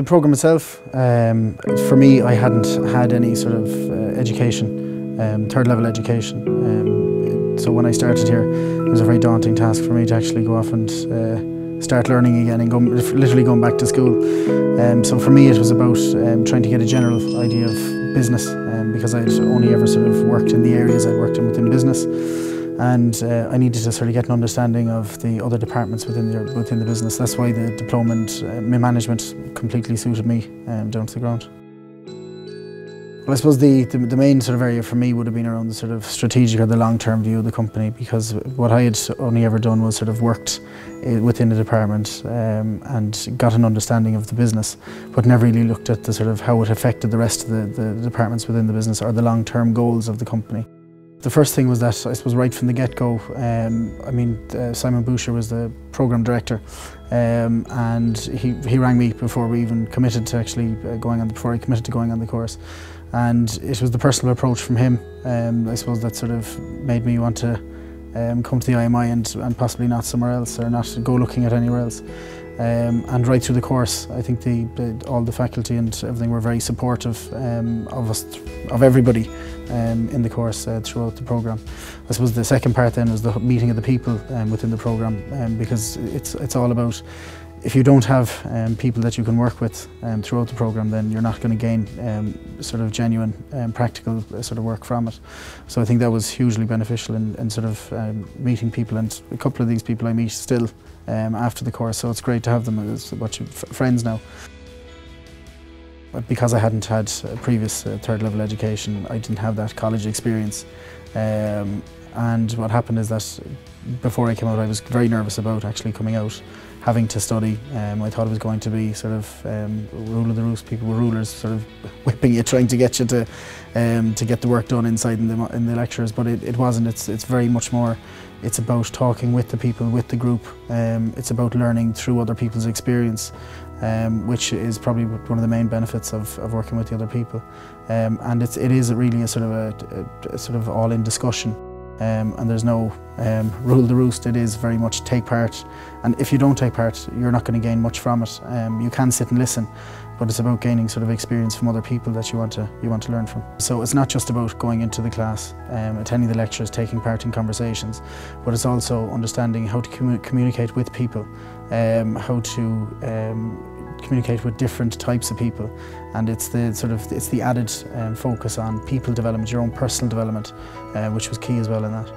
The programme itself, for me, I hadn't had any sort of education, third level education. So when I started here, it was a very daunting task for me to actually go off and start learning again and literally going back to school. So for me it was about trying to get a general idea of business, because I'd only ever sort of worked in the areas I'd worked in within business. And I needed to sort of get an understanding of the other departments within the business. That's why the diploma and management completely suited me down to the ground. Well, I suppose the main sort of area for me would have been around the sort of strategic or the long-term view of the company, because what I had only ever done was sort of worked within the department and got an understanding of the business, but never really looked at the sort of how it affected the rest of the departments within the business or the long-term goals of the company. The first thing was that, I suppose, right from the get-go, Simon Boucher was the programme director, and he rang me before we even committed to actually going on the course. And it was the personal approach from him, I suppose, that sort of made me want to come to the IMI and possibly not somewhere else, or not go looking at anywhere else. And right through the course, I think all the faculty and everything were very supportive of everybody in the course throughout the programme. I suppose the second part then was the meeting of the people within the programme, because it's all about, if you don't have people that you can work with throughout the programme, then you're not going to gain sort of genuine practical sort of work from it. So I think that was hugely beneficial in sort of meeting people, and a couple of these people I meet still after the course, so it's great to have them as friends now. Because I hadn't had a previous third level education, I didn't have that college experience. And what happened is that before I came out, I was very nervous about actually coming out, having to study. I thought it was going to be sort of rule of the roost. People with rulers sort of whipping you, trying to get you to get the work done inside in the lectures, but it wasn't. It's very much more. It's about talking with the people, with the group. It's about learning through other people's experience, which is probably one of the main benefits of working with the other people. And it is really a sort of all-in discussion. And there's no rule the roost. It is very much take part, and if you don't take part, you're not going to gain much from it. You can sit and listen, but it's about gaining sort of experience from other people that you want to learn from. So it's not just about going into the class, attending the lectures, taking part in conversations, but it's also understanding how to communicate with people, how to communicate with different types of people, and it's the added focus on people development, your own personal development, which was key as well in that.